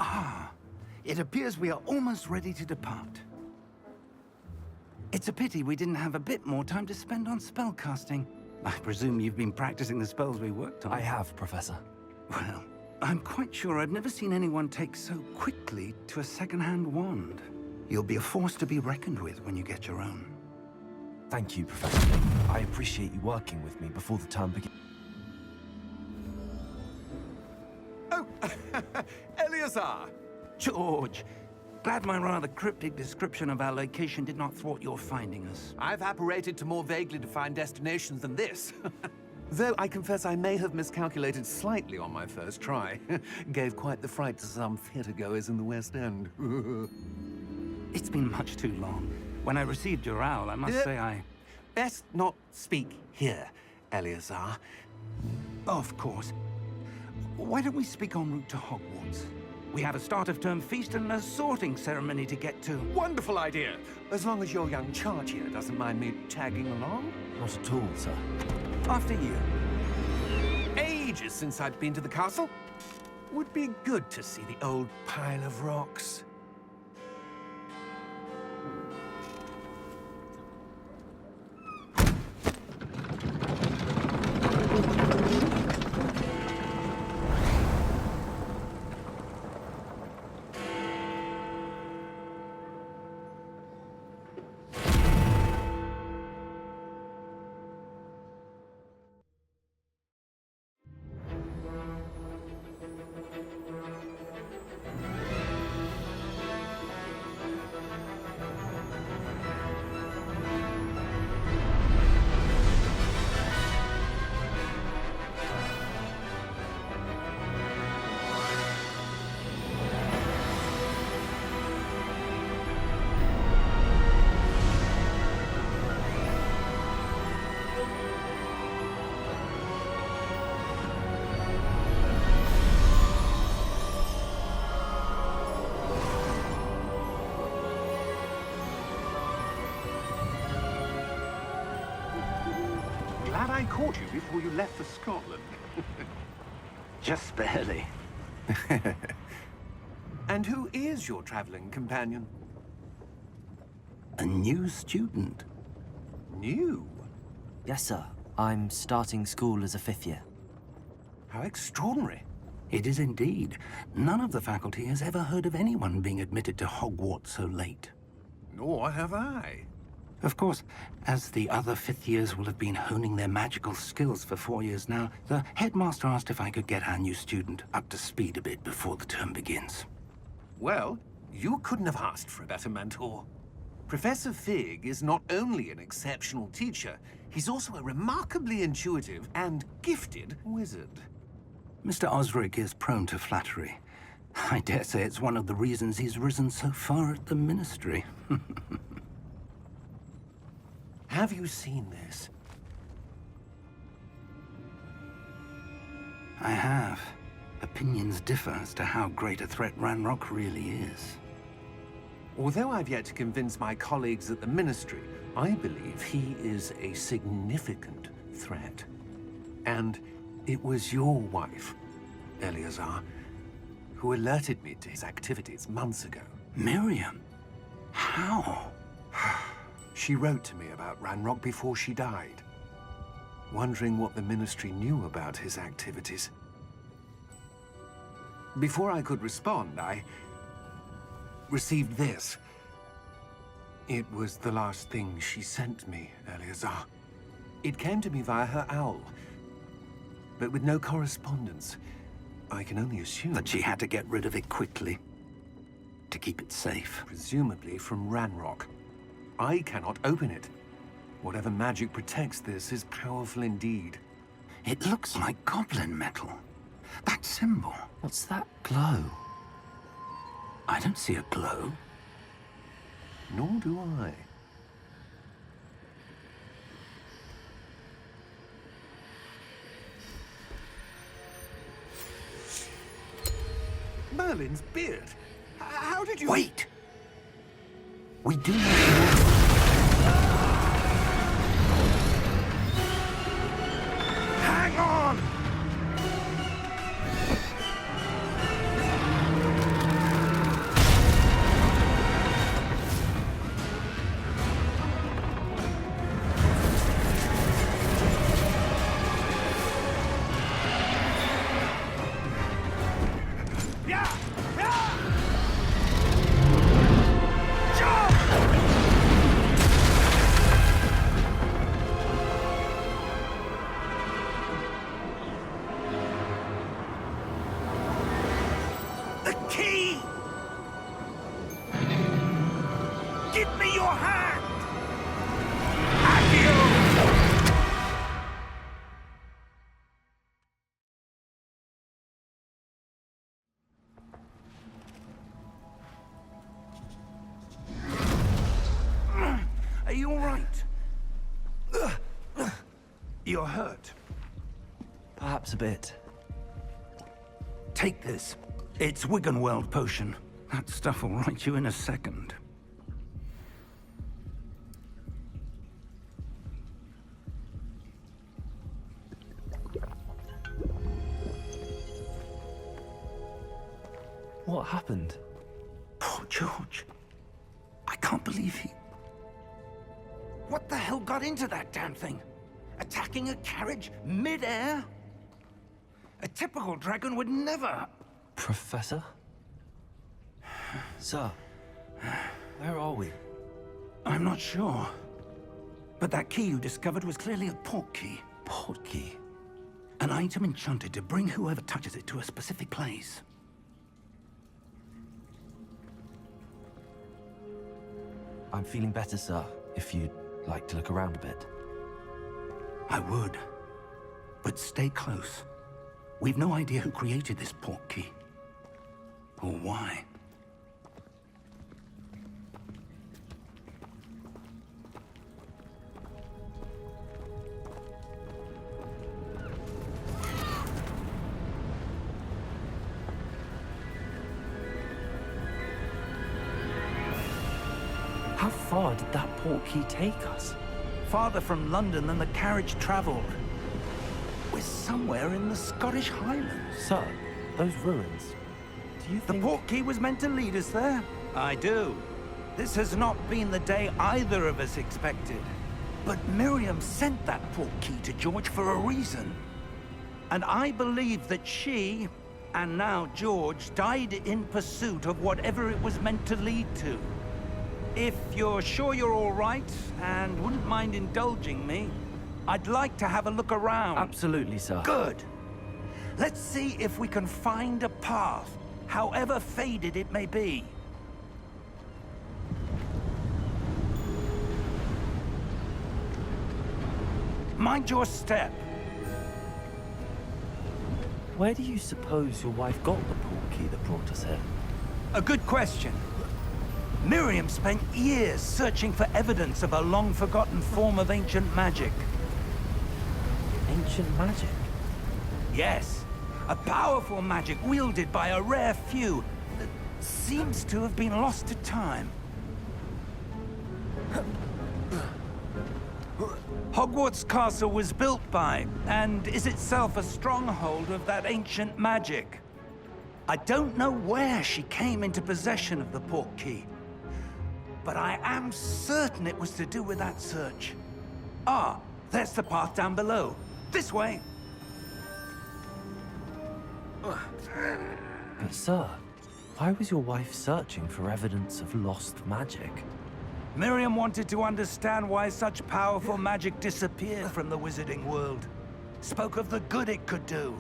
Ah, it appears we are almost ready to depart. It's a pity we didn't have a bit more time to spend on spellcasting. I presume you've been practicing the spells we worked on. I have, Professor. Well, I'm quite sure I've never seen anyone take so quickly to a second-hand wand. You'll be a force to be reckoned with when you get your own. Thank you, Professor. I appreciate you working with me before the term begins. Oh, Eleazar! George, glad my rather cryptic description of our location did not thwart your finding us. I've apparated to more vaguely defined destinations than this. Though I confess I may have miscalculated slightly on my first try. Gave quite the fright to some theatre-goers in the West End. It's been much too long. When I received your owl, I must say I... Best not speak here, Eleazar. Of course. Why don't we speak en route to Hogwarts? We have a start-of-term feast and a sorting ceremony to get to. Wonderful idea! As long as your young charge here doesn't mind me tagging along. Not at all, sir. After you. Ages since I'd been to the castle. Would be good to see the old pile of rocks. Glad I caught you before you left for Scotland. Just barely. And who is your traveling companion? A new student. New? Yes, sir. I'm starting school as a 5th year. How extraordinary. It is indeed. None of the faculty has ever heard of anyone being admitted to Hogwarts so late. Nor have I. Of course, as the other 5th years will have been honing their magical skills for 4 years now, the headmaster asked if I could get our new student up to speed a bit before the term begins. Well, you couldn't have asked for a better mentor. Professor Fig is not only an exceptional teacher, he's also a remarkably intuitive and gifted wizard. Mr. Osric is prone to flattery. I dare say it's one of the reasons he's risen so far at the Ministry. Have you seen this? I have. Opinions differ as to how great a threat Ranrock really is. Although I've yet to convince my colleagues at the Ministry, I believe he is a significant threat. And it was your wife, Eleazar, who alerted me to his activities months ago. Miriam? How? She wrote to me about Ranrock before she died, wondering what the Ministry knew about his activities. Before I could respond, I received this. It was the last thing she sent me, Eleazar. It came to me via her owl, but with no correspondence. I can only assume That she had to get rid of it quickly, to keep it safe. presumably from Ranrock. I cannot open it. Whatever magic protects this is powerful indeed. It looks like goblin metal. That symbol. What's that glow? I don't see a glow. Nor do I. Merlin's beard. How did you... Wait! We do not know. Hang on! right. You're hurt. Perhaps a bit. Take this. It's Wiggenweld potion. That stuff will right you in a second. What happened? Poor George. I can't believe he... What the hell got into that damn thing? Attacking a carriage mid-air? A typical dragon would never... Professor? Sir, where are we? I'm not sure. But that key you discovered was clearly a port key. Port key? An item enchanted to bring whoever touches it to a specific place. I'm feeling better, sir, if you'd like to look around a bit. I would. But stay close. We've no idea who created this port key. Or why. How far did that port key take us? Farther from London than the carriage traveled. We're somewhere in the Scottish Highlands. Sir, those ruins. Do you The think... port key was meant to lead us there? I do. This has not been the day either of us expected. But Miriam sent that port key to George for a reason. And I believe that she, and now George, died in pursuit of whatever it was meant to lead to. If you're sure you're all right, and wouldn't mind indulging me, I'd like to have a look around. Absolutely, sir. Good. Let's see if we can find a path, however faded it may be. Mind your step. Where do you suppose your wife got the port key that brought us here? A good question. Miriam spent years searching for evidence of a long-forgotten form of ancient magic. Ancient magic? Yes, a powerful magic wielded by a rare few that seems to have been lost to time. Hogwarts Castle was built by, and is itself a stronghold of that ancient magic. I don't know where she came into possession of the port key, but I am certain it was to do with that search. Ah, there's the path down below. This way. But sir, why was your wife searching for evidence of lost magic? Miriam wanted to understand why such powerful magic disappeared from the wizarding world. Spoke of the good it could do.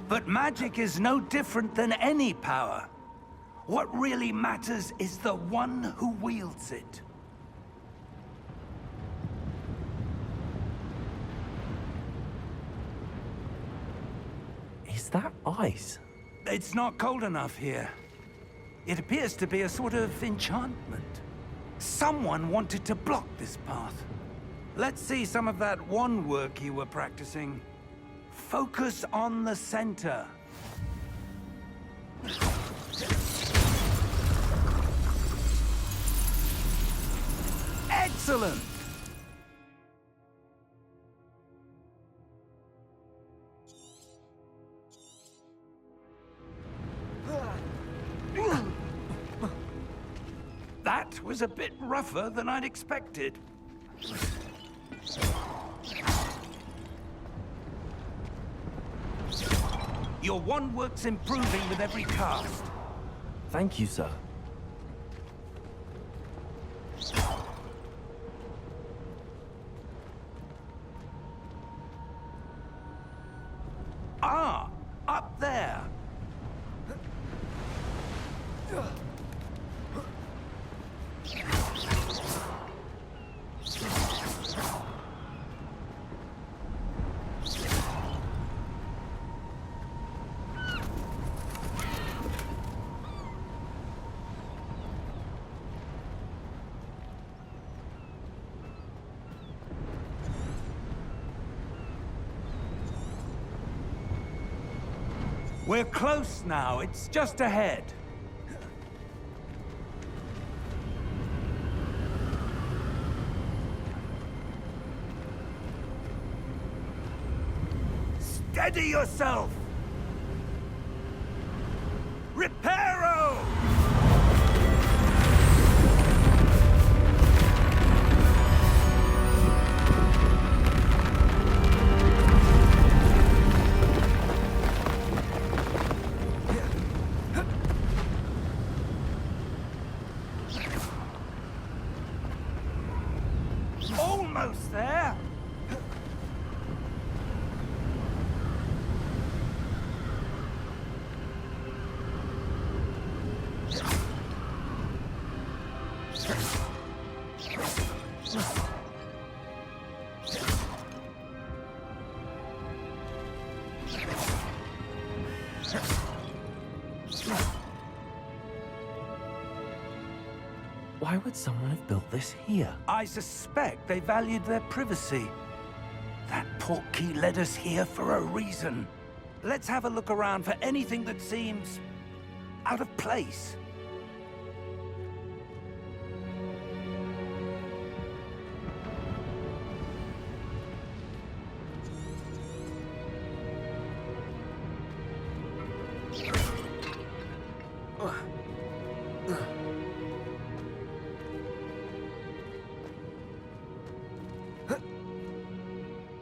But magic is no different than any power. What really matters is the one who wields it. Is that ice? It's not cold enough here. It appears to be a sort of enchantment. Someone wanted to block this path. Let's see some of that wand work you were practicing. Focus on the center. Excellent! That was a bit rougher than I'd expected. Your wand work's improving with every cast. Thank you, sir. Ah, up there. We're close now. It's just ahead. Steady yourself! Reparo! Almost there! Why would someone have built this here? I suspect they valued their privacy. That portkey led us here for a reason. Let's have a look around for anything that seems out of place.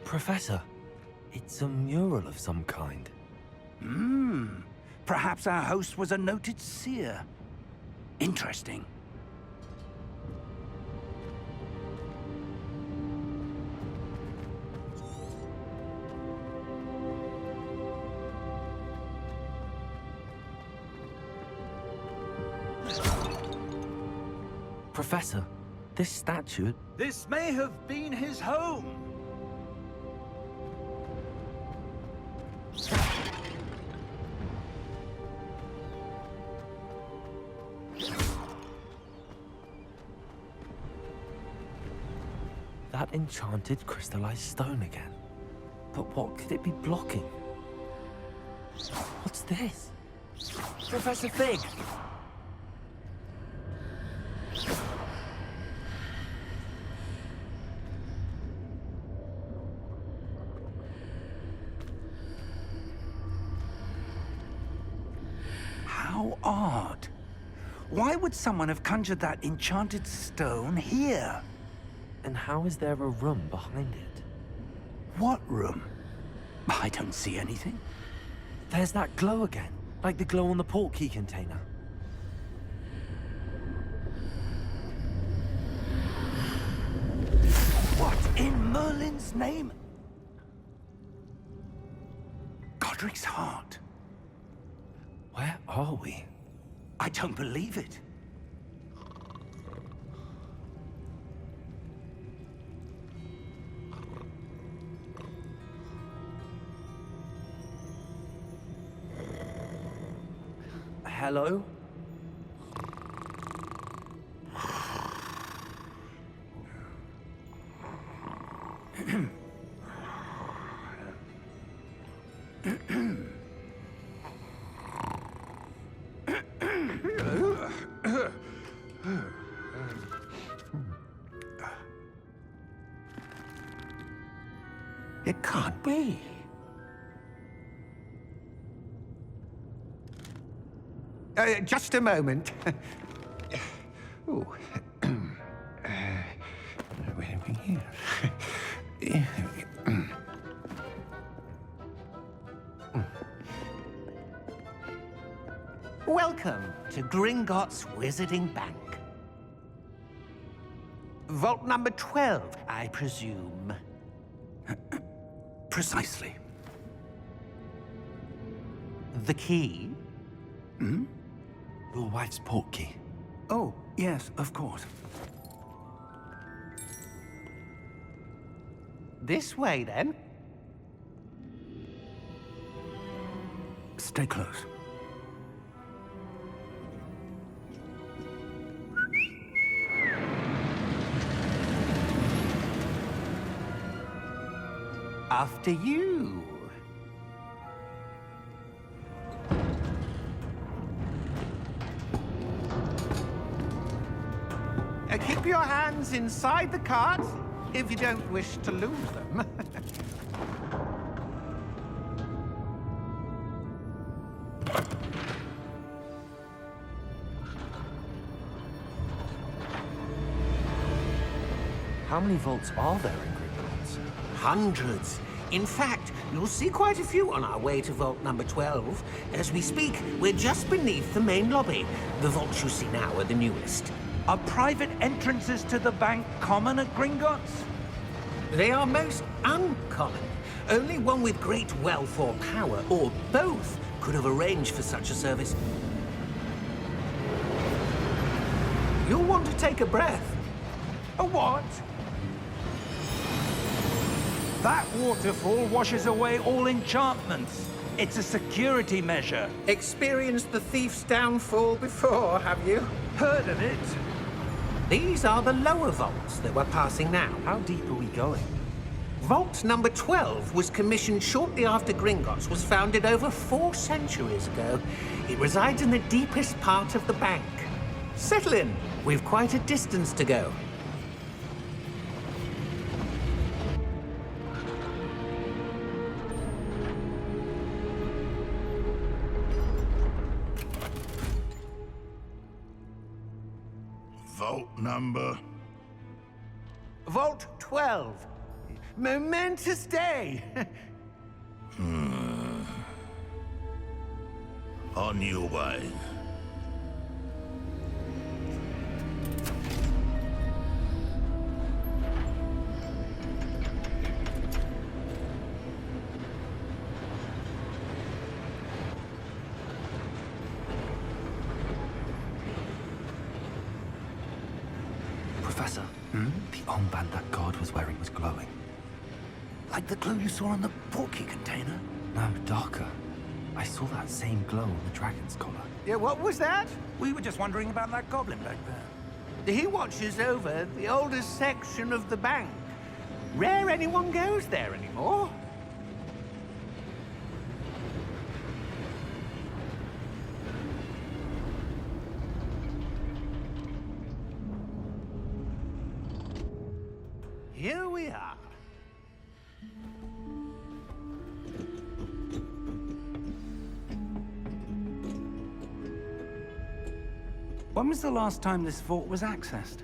Professor, it's a mural of some kind. Perhaps our host was a noted seer. Interesting. Professor, this statue... This may have been his home. That enchanted crystallized stone again. But what could it be blocking? What's this? Professor Fig! How odd. Why would someone have conjured that enchanted stone here? And how is there a room behind it? What room? I don't see anything. There's that glow again, like the glow on the portkey container. What in Merlin's name? Godric's heart. Where are we? I don't believe it. Hello? It can't be. Just a moment. Ooh. Where are we here? Welcome to Gringotts Wizarding Bank. Vault number 12, I presume. Precisely. The key? Your wife's portkey. Oh, yes, of course. This way, then. Stay close. After you. Keep your hands inside the cart if you don't wish to lose them. How many vaults are there in Gringotts? Hundreds. In fact, you'll see quite a few on our way to vault number 12. As we speak, we're just beneath the main lobby. The vaults you see now are the newest. Are private entrances to the bank common at Gringotts? They are most uncommon. Only one with great wealth or power, or both, could have arranged for such a service. You'll want to take a breath. A what? That waterfall washes away all enchantments. It's a security measure. Experienced the thief's downfall before, have you? Heard of it? These are the lower vaults that we're passing now. How deep are we going? Vault number 12 was commissioned shortly after Gringotts was founded over 4 centuries ago. It resides in the deepest part of the bank. Settle in. We've quite a distance to go. Vault number? Vault 12. Momentous day. On your way. Professor, the armband that guard was wearing was glowing. Like the glow you saw on the portkey container? No, darker. I saw that same glow on the dragon's collar. Yeah, what was that? We were just wondering about that goblin back there. He watches over the oldest section of the bank. Rare anyone goes there anymore. Here we are. When was the last time this vault was accessed?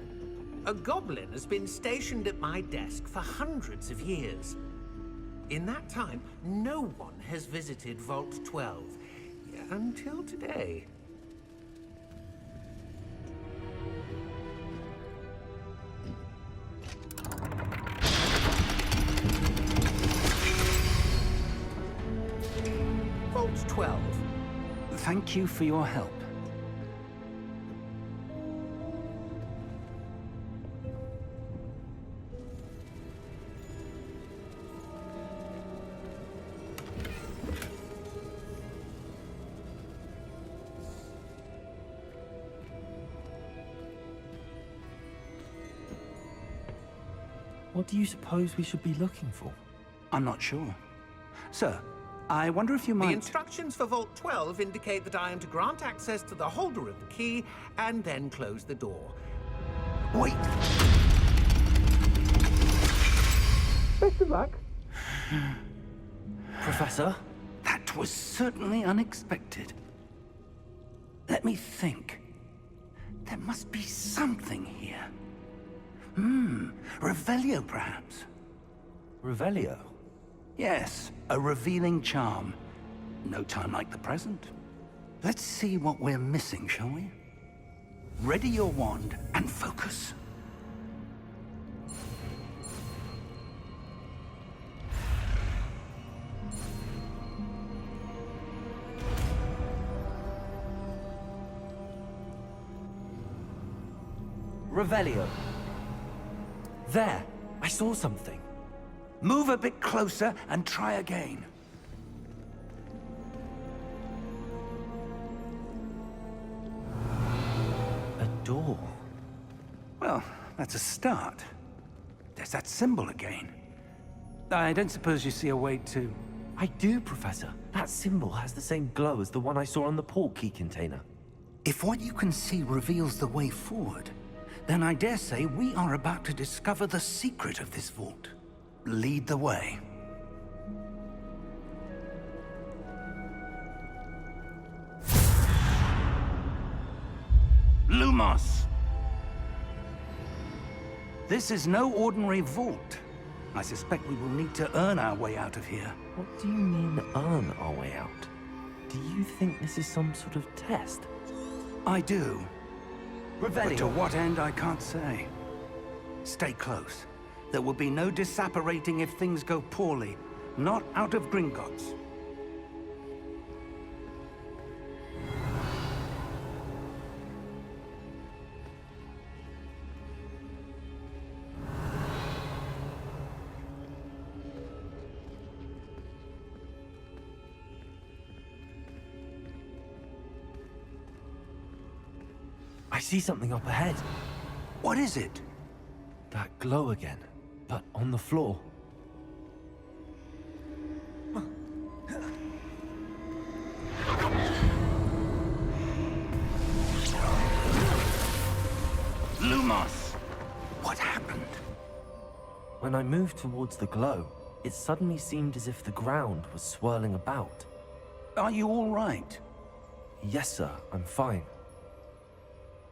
A goblin has been stationed at my desk for hundreds of years. In that time, no one has visited Vault 12. Until today. Vault 12. Thank you for your help. What do you suppose we should be looking for? I'm not sure. Sir, I wonder if you The might... instructions for Vault 12 indicate that I am to grant access to the holder of the key and then close the door. Wait! Best of luck. Professor? That was certainly unexpected. Let me think. There must be something here. Revelio, perhaps? Revelio? Yes, a revealing charm. No time like the present. Let's see what we're missing, shall we? Ready your wand and focus. Revelio. There! I saw something. Move a bit closer and try again. A door. Well, that's a start. There's that symbol again. I don't suppose you see a way to... I do, Professor. That symbol has the same glow as the one I saw on the portkey container. If what you can see reveals the way forward, then I dare say we are about to discover the secret of this vault. Lead the way. Lumos! This is no ordinary vault. I suspect we will need to earn our way out of here. What do you mean, earn our way out? Do you think this is some sort of test? I do. But to Revelio. what end, I can't say. Stay close. There will be no disapparating if things go poorly. Not out of Gringotts. I see something up ahead. What is it? That glow again, but on the floor. Lumos! What happened? When I moved towards the glow, it suddenly seemed as if the ground was swirling about. Are you all right? Yes, sir, I'm fine.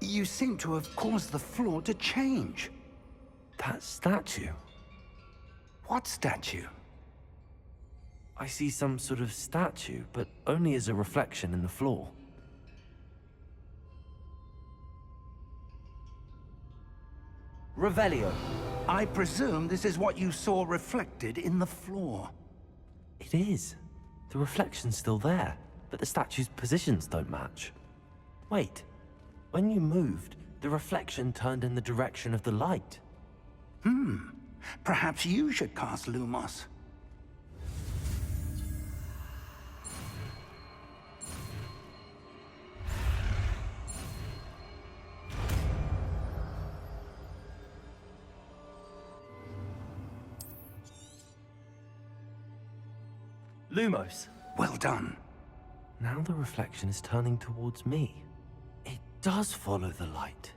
You seem to have caused the floor to change. That statue. What statue? I see some sort of statue, but only as a reflection in the floor. Revelio. I presume this is what you saw reflected in the floor. It is. The reflection's still there, but the statue's positions don't match. Wait. When you moved, the reflection turned in the direction of the light. Perhaps you should cast Lumos. Lumos. Well done. Now the reflection is turning towards me. It does follow the light.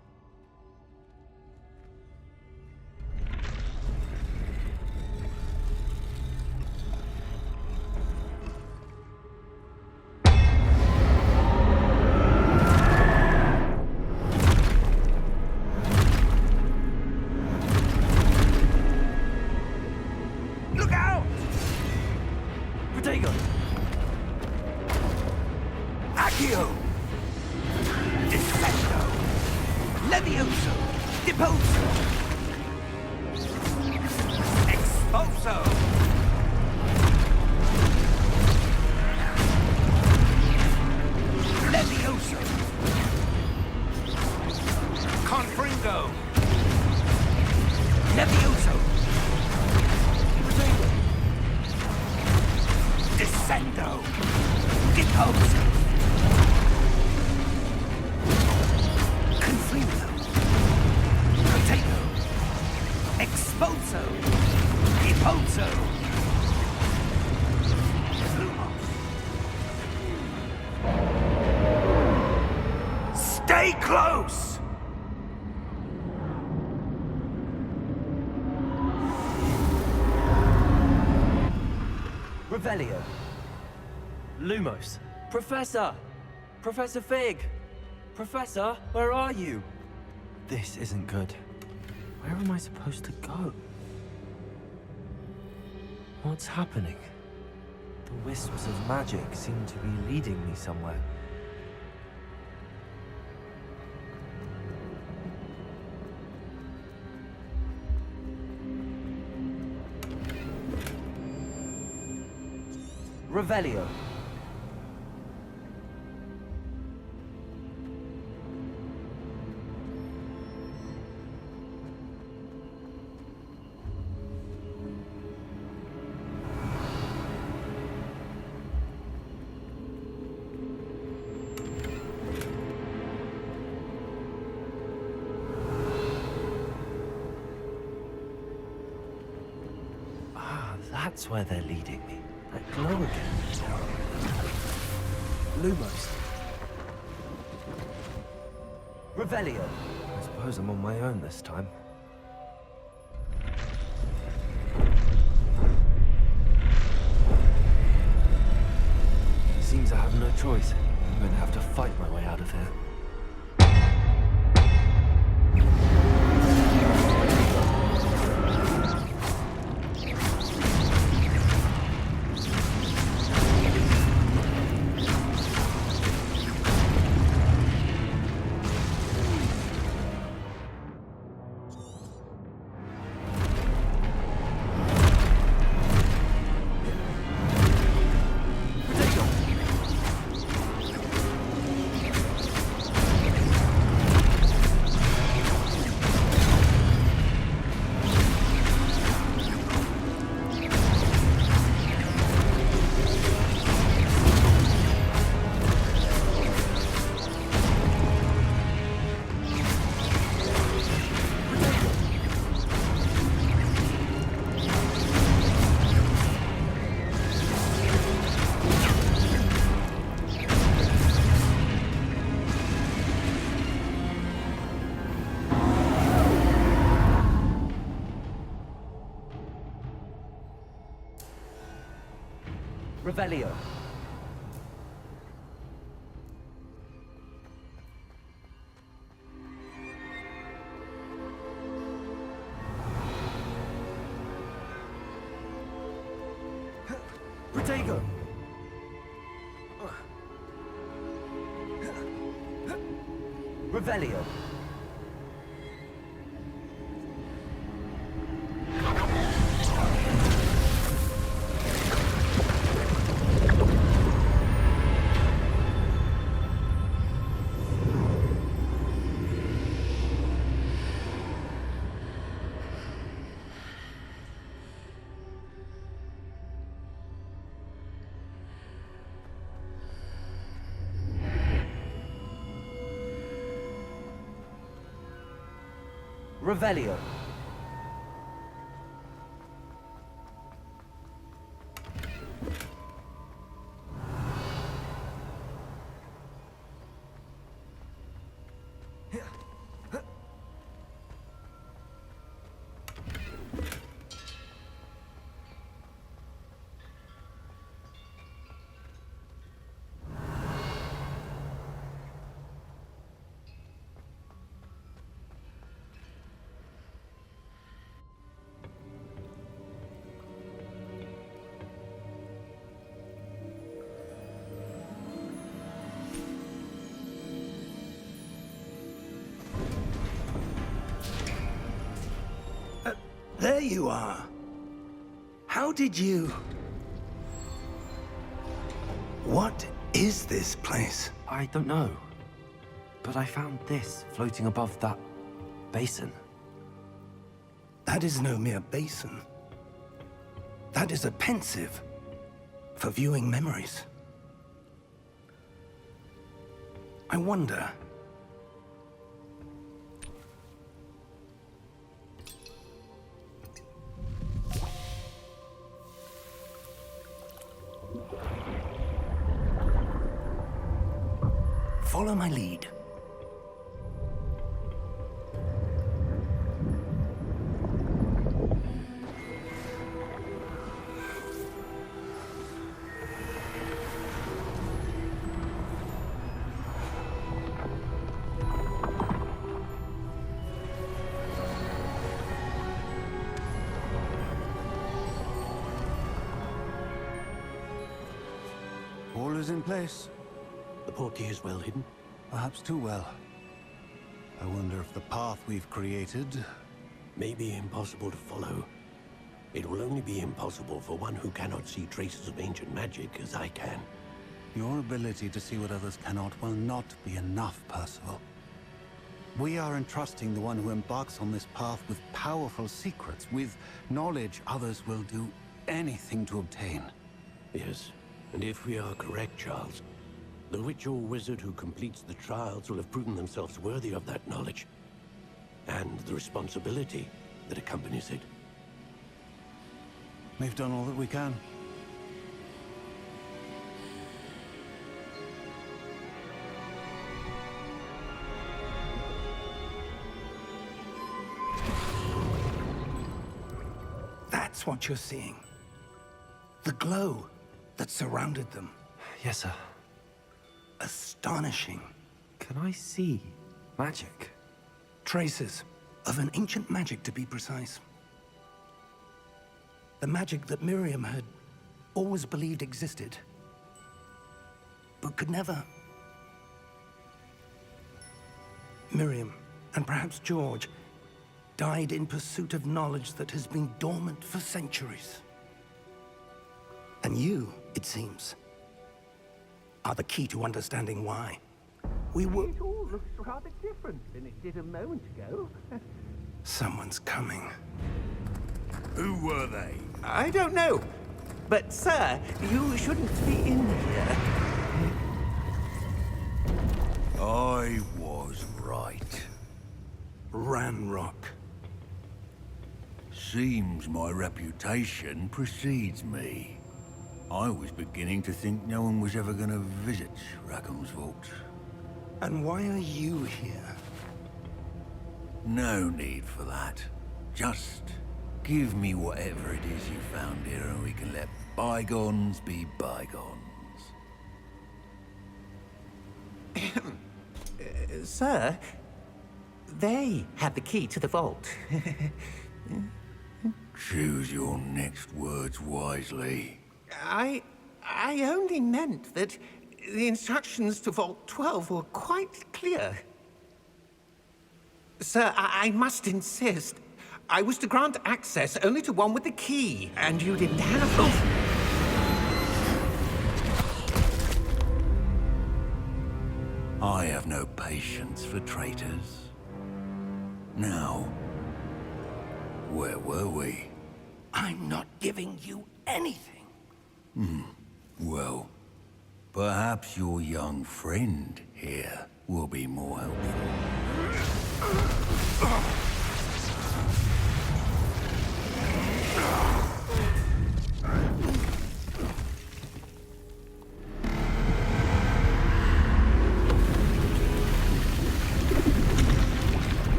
Look out! Protego! Accio! Descendo! Levioso! Deposo! Exposo! Levioso! Confringo! Levioso! Descendo! Deposo! Confringo! Potato! Exposo! Deposo! Lumos! Stay close! Revelio. Lumos. Professor! Professor Fig! Professor, where are you? This isn't good. Where am I supposed to go? What's happening? The wisps of magic seem to be leading me somewhere. Revelio. Ah, that's where they're leading me. That glow again. Lumos. Revelio. I suppose suppose I'm on my own this time. Seems I have no choice. I'm going to have to fight my way out of here. Revelio. Protego! Revelio. Revelio. There you are. How did you... What is this place? I don't know. But I found this floating above that basin. That is no mere basin. That is a pensive for viewing memories. I wonder... Follow my lead. All is in place. The portkey is well hidden. Perhaps too well. I wonder if the path we've created... May be impossible to follow. It will only be impossible for one who cannot see traces of ancient magic as I can. Your ability to see what others cannot will not be enough, Percival. We are entrusting the one who embarks on this path with powerful secrets, with knowledge others will do anything to obtain. Yes, and if we are correct, Charles, the witch or wizard who completes the trials will have proven themselves worthy of that knowledge, and the responsibility that accompanies it. We've done all that we can. That's what you're seeing. The glow that surrounded them. Yes, sir. Astonishing. Can I see magic? Traces of an ancient magic, to be precise. The magic that Miriam had always believed existed, but could never. Miriam, and perhaps George, died in pursuit of knowledge that has been dormant for centuries. And you, it seems, are the key to understanding why. We were... It all looks rather different than it did a moment ago. Someone's coming. Who were they? I don't know. But, sir, you shouldn't be in here. I was right. Ranrock. Seems my reputation precedes me. I was beginning to think no one was ever gonna visit Rackham's vault. And why are you here? No need for that. Just give me whatever it is you found here and we can let bygones be bygones. Sir, they had the key to the vault. Choose your next words wisely. I only meant that the instructions to Vault 12 were quite clear. Sir, I must insist. I was to grant access only to one with the key, and you didn't have... I have no patience for traitors. Now, where were we? I'm not giving you anything. Well, perhaps your young friend here will be more helpful.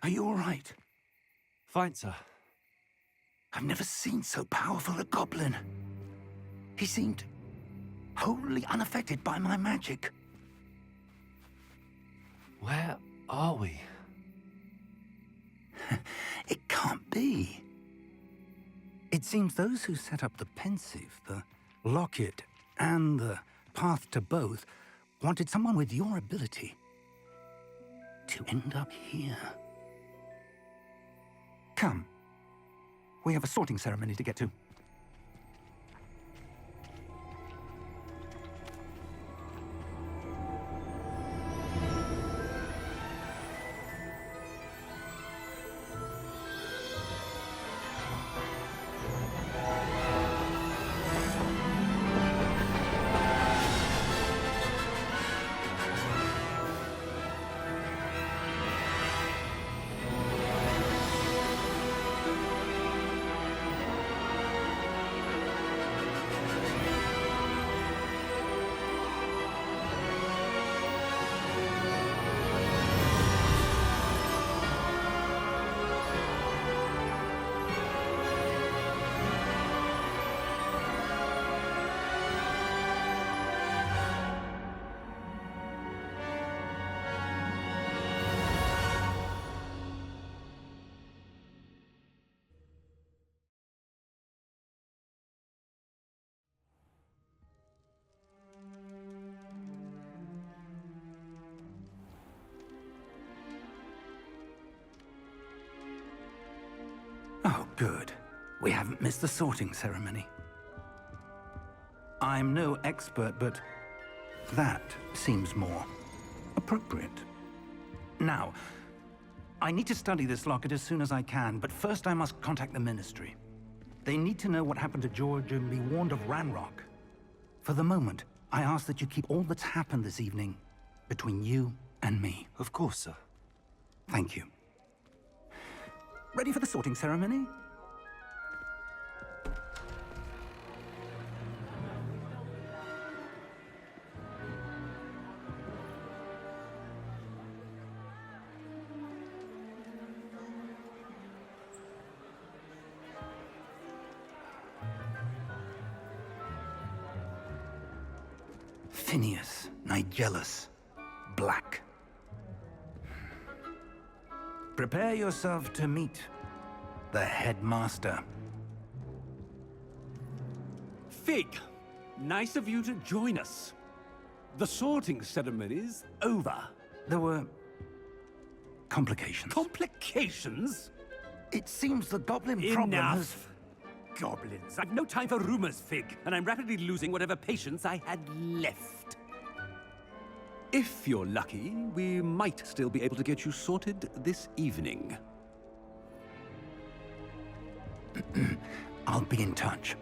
Are you all right? Fine, sir. I've never seen so powerful a goblin. He seemed wholly unaffected by my magic. Where are we? It can't be. It seems those who set up the pensive, the locket, and the path to both wanted someone with your ability to end up here. Come. We have a sorting ceremony to get to. Good. We haven't missed the sorting ceremony. I'm no expert, but that seems more appropriate. Now, I need to study this locket as soon as I can, but first I must contact the Ministry. They need to know what happened to George and be warned of Ranrock. For the moment, I ask that you keep all that's happened this evening between you and me. Of course, sir. Thank you. Ready for the sorting ceremony? Phineas, Nigellus, Black. Prepare yourself to meet the headmaster. Fig, nice of you to join us. The sorting ceremony's over. There were complications. Complications? It seems the goblin problem has... Enough! Goblins. I've no time for rumors, Fig, and I'm rapidly losing whatever patience I had left. If you're lucky, we might still be able to get you sorted this evening. I'll be in touch.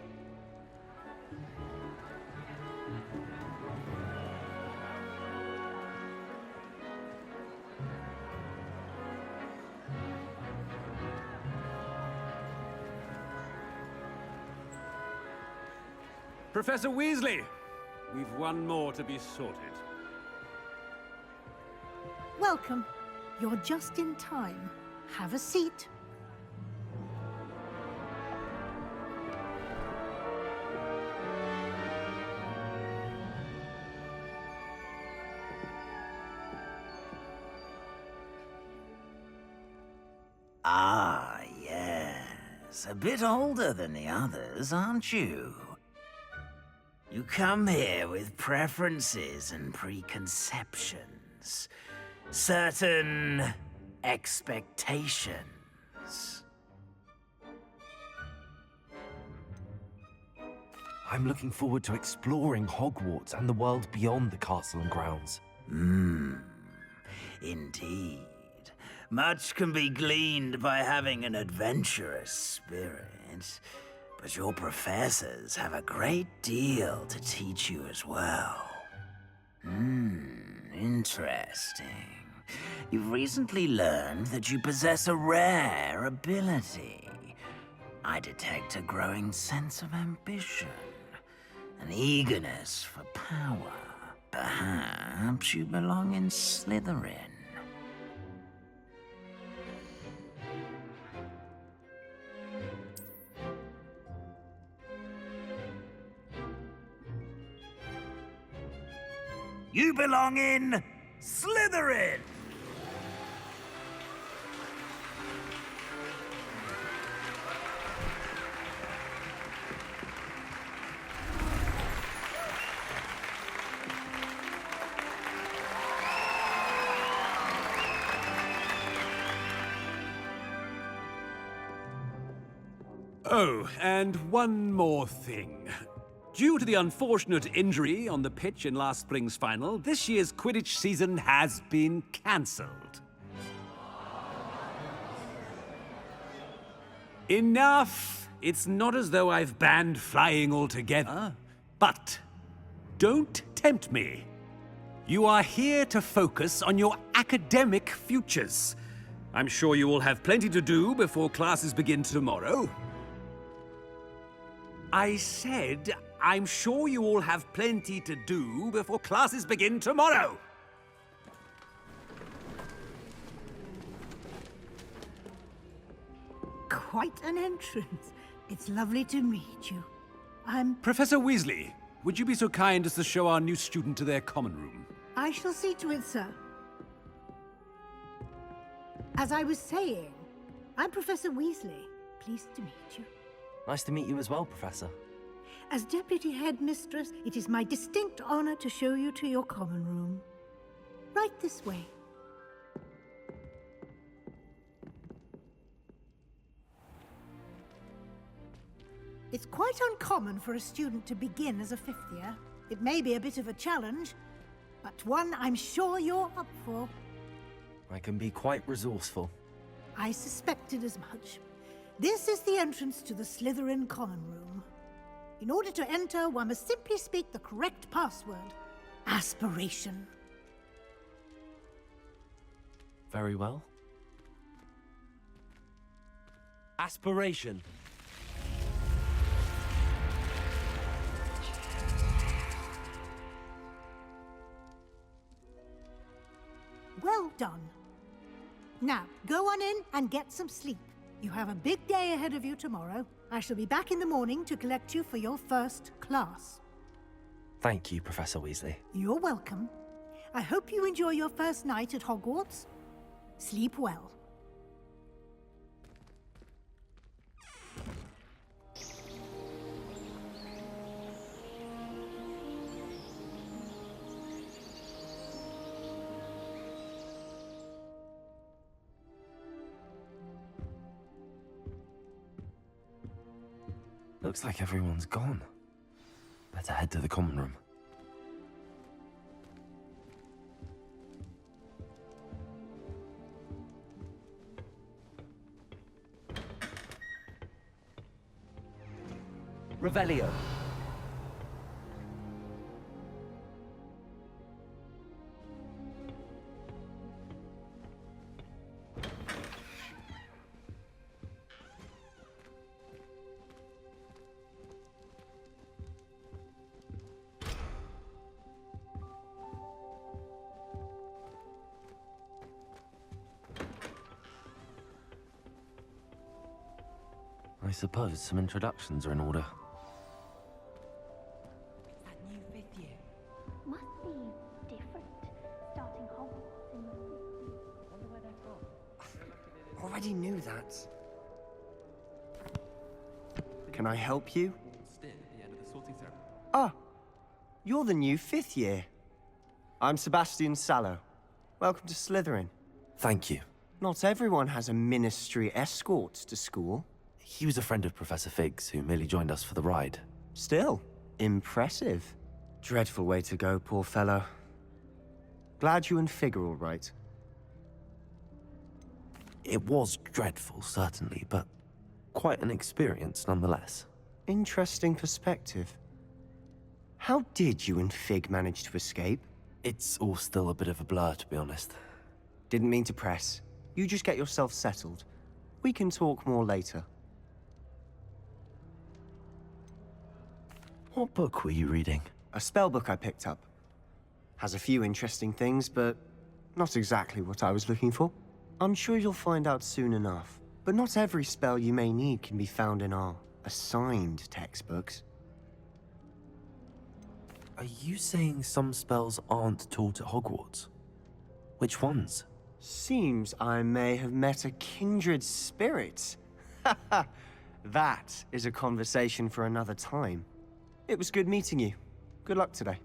Professor Weasley, we've one more to be sorted. Welcome. You're just in time. Have a seat. Ah, yes. A bit older than the others, aren't you? You come here with preferences and preconceptions. Certain expectations. I'm looking forward to exploring Hogwarts and the world beyond the castle and grounds. Indeed. Much can be gleaned by having an adventurous spirit, but your professors have a great deal to teach you as well. Interesting. You've recently learned that you possess a rare ability. I detect a growing sense of ambition, an eagerness for power. Perhaps you belong in Slytherin. You belong in Slytherin! Oh, and one more thing. Due to the unfortunate injury on the pitch in last spring's final, this year's Quidditch season has been cancelled. Enough! It's not as though I've banned flying altogether. But don't tempt me. You are here to focus on your academic futures. I'm sure you will have plenty to do before classes begin tomorrow. I said, I'm sure you all have plenty to do before classes begin tomorrow. Quite an entrance. It's lovely to meet you. Professor Weasley, would you be so kind as to show our new student to their common room? I shall see to it, sir. As I was saying, I'm Professor Weasley. Pleased to meet you. Nice to meet you as well, Professor. As Deputy Headmistress, it is my distinct honor to show you to your common room. Right this way. It's quite uncommon for a student to begin as a fifth year. It may be a bit of a challenge, but one I'm sure you're up for. I can be quite resourceful. I suspected as much. This is the entrance to the Slytherin Common Room. In order to enter, one must simply speak the correct password. Aspiration. Very well. Aspiration. Well done. Now, go on in and get some sleep. You have a big day ahead of you tomorrow. I shall be back in the morning to collect you for your first class. Thank you, Professor Weasley. You're welcome. I hope you enjoy your first night at Hogwarts. Sleep well. Looks like everyone's gone. Better head to the common room. Revelio. I suppose some introductions are in order. That new fifth year. Must be different. Starting Hogwarts in the 50s. Wonder where they're from. Already knew that. Can I help you? Ah, you're the new fifth year. I'm Sebastian Sallow. Welcome to Slytherin. Thank you. Not everyone has a ministry escort to school. He was a friend of Professor Fig's, who merely joined us for the ride. Still, impressive. Dreadful way to go, poor fellow. Glad you and Fig are all right. It was dreadful, certainly, but quite an experience nonetheless. Interesting perspective. How did you and Fig manage to escape? It's all still a bit of a blur, to be honest. Didn't mean to press. You just get yourself settled. We can talk more later. What book were you reading? A spell book I picked up. Has a few interesting things, but not exactly what I was looking for. I'm sure you'll find out soon enough. But not every spell you may need can be found in our assigned textbooks. Are you saying some spells aren't taught at Hogwarts? Which ones? Seems I may have met a kindred spirit. That is a conversation for another time. It was good meeting you. Good luck today.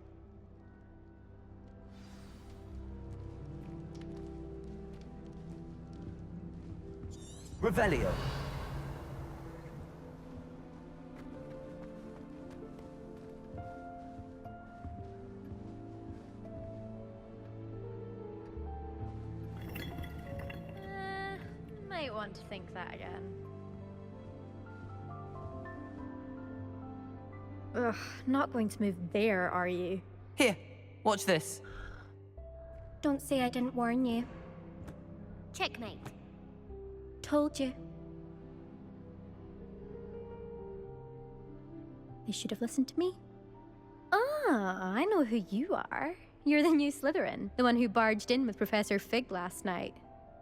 Revelio. Might want to think that again. Ugh, not going to move there, are you? Here, watch this. Don't say I didn't warn you. Checkmate. Told you. They should have listened to me. Ah, I know who you are. You're the new Slytherin, the one who barged in with Professor Fig last night.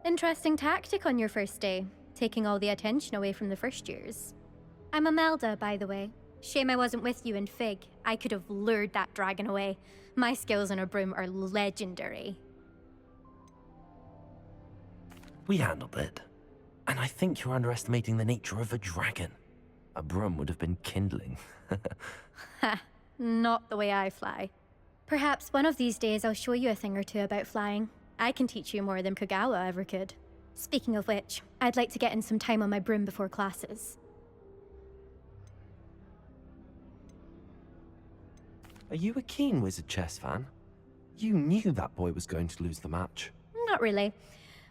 Interesting tactic on your first day, taking all the attention away from the first years. I'm Imelda, by the way. Shame I wasn't with you in Fig. I could have lured that dragon away. My skills on a broom are legendary. We handled it. And I think you're underestimating the nature of a dragon. A broom would have been kindling. Ha, not the way I fly. Perhaps one of these days I'll show you a thing or two about flying. I can teach you more than Kogawa ever could. Speaking of which, I'd like to get in some time on my broom before classes. Are you a keen Wizard chess fan? You knew that boy was going to lose the match. Not really.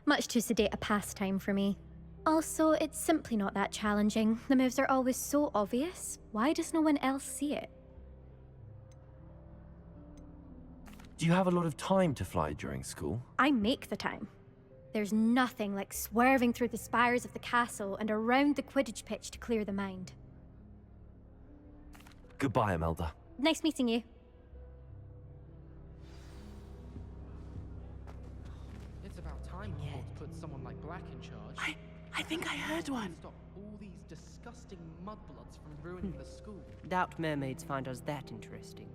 Much too sedate a pastime for me. Also, it's simply not that challenging. The moves are always so obvious. Why does no one else see it? Do you have a lot of time to fly during school? I make the time. There's nothing like swerving through the spires of the castle and around the Quidditch pitch to clear the mind. Goodbye, Imelda. Nice meeting you. It's about time Hogwarts put someone like Black in charge. I think I heard one. Stop all these disgusting mudbloods from ruining the school. Doubt mermaids find us that interesting.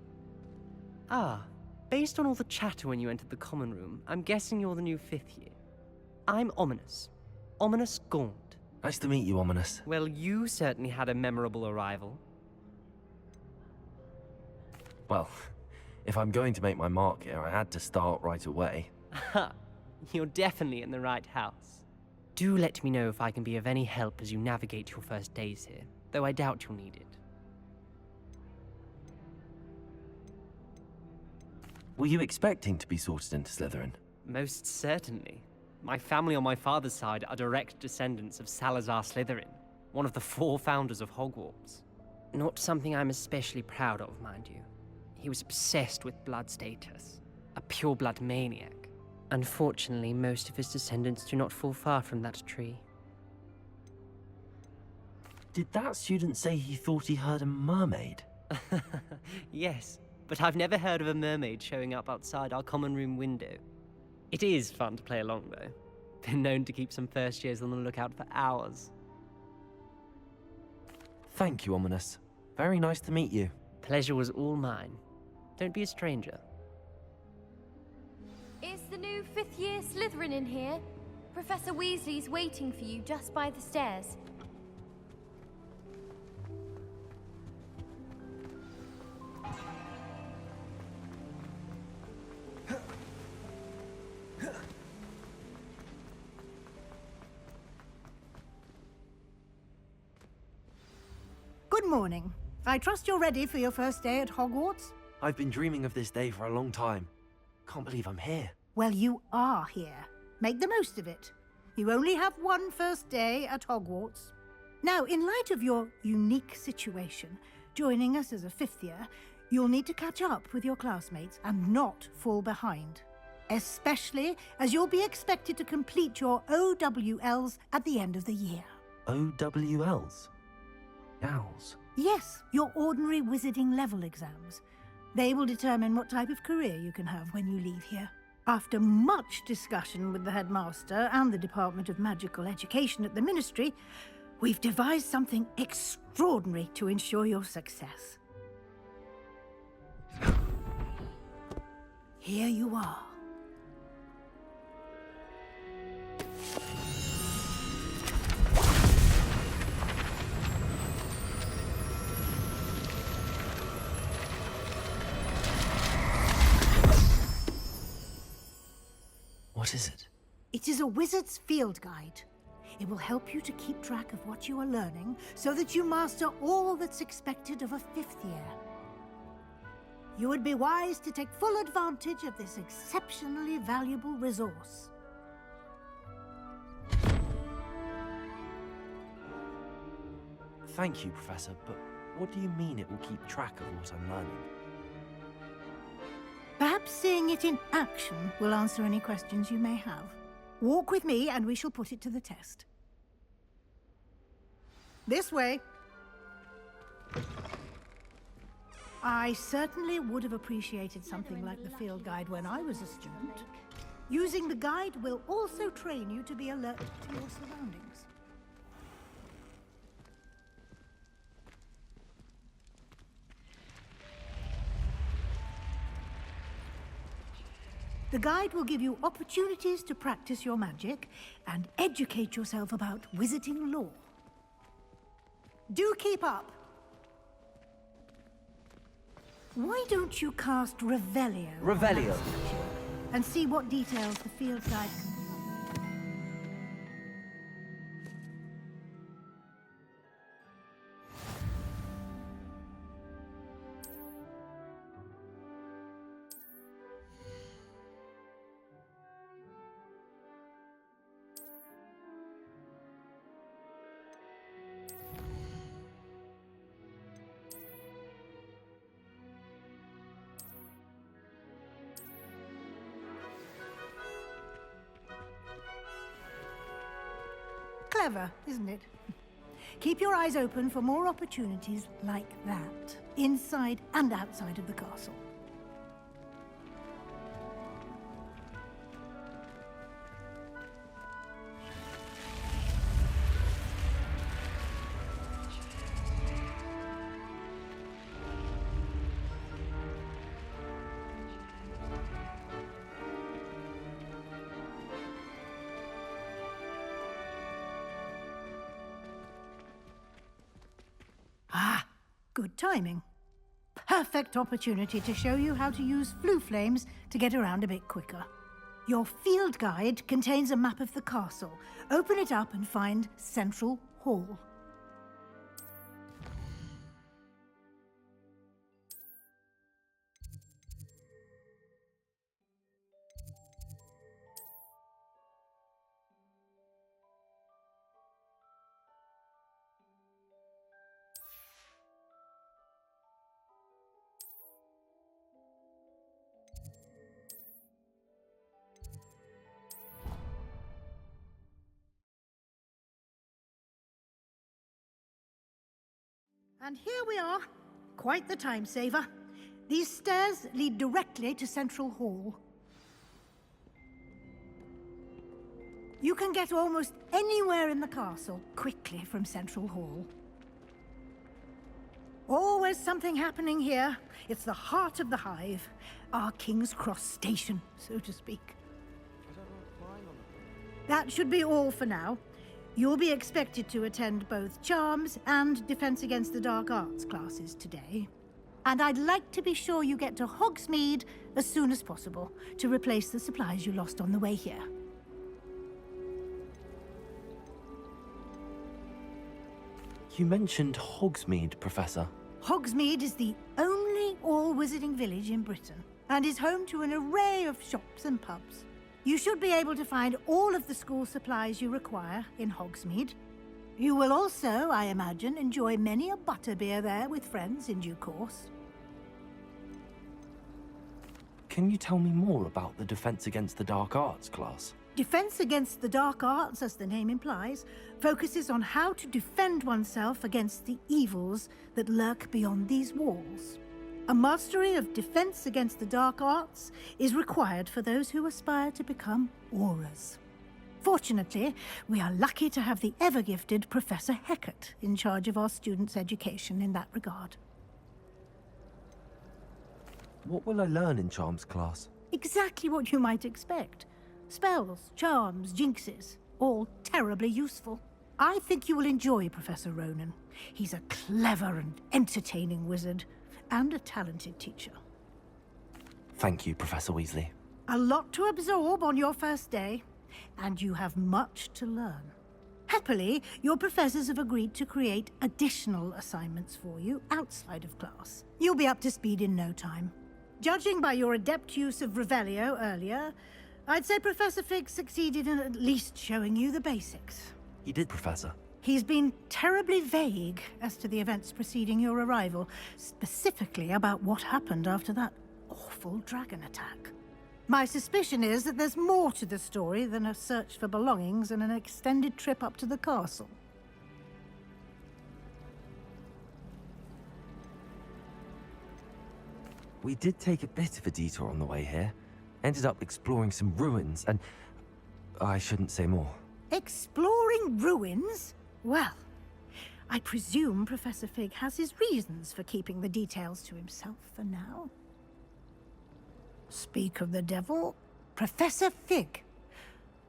Ah, based on all the chatter when you entered the common room, I'm guessing you're the new 5th year. I'm Ominous. Ominous Gaunt. Nice to meet you, Ominous. Well, you certainly had a memorable arrival. Well, if I'm going to make my mark here, I had to start right away. Ha! You're definitely in the right house. Do let me know if I can be of any help as you navigate your first days here, though I doubt you'll need it. Were you expecting to be sorted into Slytherin? Most certainly. My family on my father's side are direct descendants of Salazar Slytherin, one of the 4 founders of Hogwarts. Not something I'm especially proud of, mind you. He was obsessed with blood status, a pure-blood maniac. Unfortunately, most of his descendants do not fall far from that tree. Did that student say he thought he heard a mermaid? Yes, but I've never heard of a mermaid showing up outside our common room window. It is fun to play along, though. Been known to keep some first years on the lookout for hours. Thank you, Ominous. Very nice to meet you. Pleasure was all mine. Don't be a stranger. Is the new 5th year Slytherin in here? Professor Weasley's waiting for you just by the stairs. Good morning. I trust you're ready for your first day at Hogwarts? I've been dreaming of this day for a long time. Can't believe I'm here. Well, you are here. Make the most of it. You only have one first day at Hogwarts. Now, in light of your unique situation, joining us as a 5th year, you'll need to catch up with your classmates and not fall behind. Especially as you'll be expected to complete your OWLs at the end of the year. OWLs? Owls? Yes, your ordinary wizarding level exams. They will determine what type of career you can have when you leave here. After much discussion with the headmaster and the Department of Magical Education at the Ministry, we've devised something extraordinary to ensure your success. Here you are. What is it? It is a wizard's field guide. It will help you to keep track of what you are learning so that you master all that's expected of a 5th year. You would be wise to take full advantage of this exceptionally valuable resource. Thank you, Professor, but what do you mean it will keep track of what I'm learning? Perhaps seeing it in action will answer any questions you may have. Walk with me and we shall put it to the test. This way. I certainly would have appreciated something like the field guide when I was a student. Using the guide will also train you to be alert to your surroundings. The guide will give you opportunities to practice your magic and educate yourself about wizarding lore. Do keep up. Why don't you cast Revelio? Revelio. And see what details the field guide can clever, isn't it? Keep your eyes open for more opportunities like that, inside and outside of the castle. Ah, good timing. Perfect opportunity to show you how to use flue flames to get around a bit quicker. Your field guide contains a map of the castle. Open it up and find Central Hall. And here we are. Quite the time saver. These stairs lead directly to Central Hall. You can get almost anywhere in the castle quickly from Central Hall. Always something happening here. It's the heart of the hive. Our King's Cross station, so to speak. That should be all for now. You'll be expected to attend both Charms and Defense Against the Dark Arts classes today. And I'd like to be sure you get to Hogsmeade as soon as possible to replace the supplies you lost on the way here. You mentioned Hogsmeade, Professor. Hogsmeade is the only all-wizarding village in Britain and is home to an array of shops and pubs. You should be able to find all of the school supplies you require in Hogsmeade. You will also, I imagine, enjoy many a butterbeer there with friends in due course. Can you tell me more about the Defense Against the Dark Arts class? Defense Against the Dark Arts, as the name implies, focuses on how to defend oneself against the evils that lurk beyond these walls. A mastery of Defense Against the Dark Arts is required for those who aspire to become Aurors. Fortunately, we are lucky to have the ever-gifted Professor Hecat in charge of our students' education in that regard. What will I learn in Charms class? Exactly what you might expect. Spells, charms, jinxes, all terribly useful. I think you will enjoy Professor Ronan. He's a clever and entertaining wizard, and a talented teacher. Thank you, Professor Weasley. A lot to absorb on your first day, and you have much to learn. Happily, your professors have agreed to create additional assignments for you outside of class. You'll be up to speed in no time. Judging by your adept use of Revelio earlier, I'd say Professor Fig succeeded in at least showing you the basics. He did, Professor. He's been terribly vague as to the events preceding your arrival, specifically about what happened after that awful dragon attack. My suspicion is that there's more to the story than a search for belongings and an extended trip up to the castle. We did take a bit of a detour on the way here. Ended up exploring some ruins, and I shouldn't say more. Exploring ruins? Well, I presume Professor Fig has his reasons for keeping the details to himself for now. Speak of the devil, Professor Fig.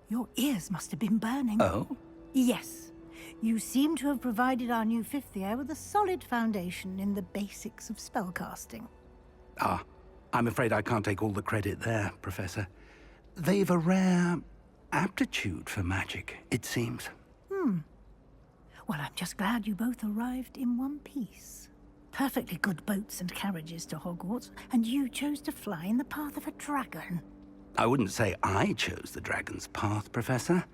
Your ears must have been burning. Oh? Yes. You seem to have provided our new fifth year with a solid foundation in the basics of spellcasting. Ah, I'm afraid I can't take all the credit there, Professor. They've a rare aptitude for magic, it seems. Well, I'm just glad you both arrived in one piece. Perfectly good boats and carriages to Hogwarts, and you chose to fly in the path of a dragon. I wouldn't say I chose the dragon's path, Professor.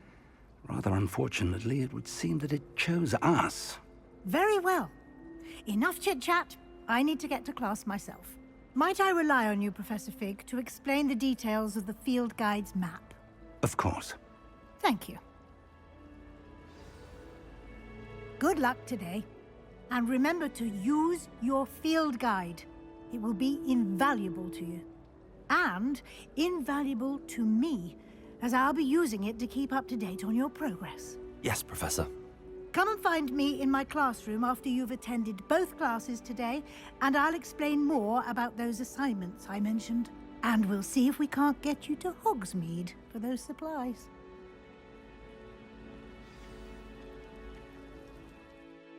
Rather unfortunately, it would seem that it chose us. Very well. Enough chit-chat. I need to get to class myself. Might I rely on you, Professor Fig, to explain the details of the field guide's map? Of course. Thank you. Good luck today. And remember to use your field guide. It will be invaluable to you. And invaluable to me, as I'll be using it to keep up to date on your progress. Yes, Professor. Come and find me in my classroom after you've attended both classes today, and I'll explain more about those assignments I mentioned. And we'll see if we can't get you to Hogsmeade for those supplies.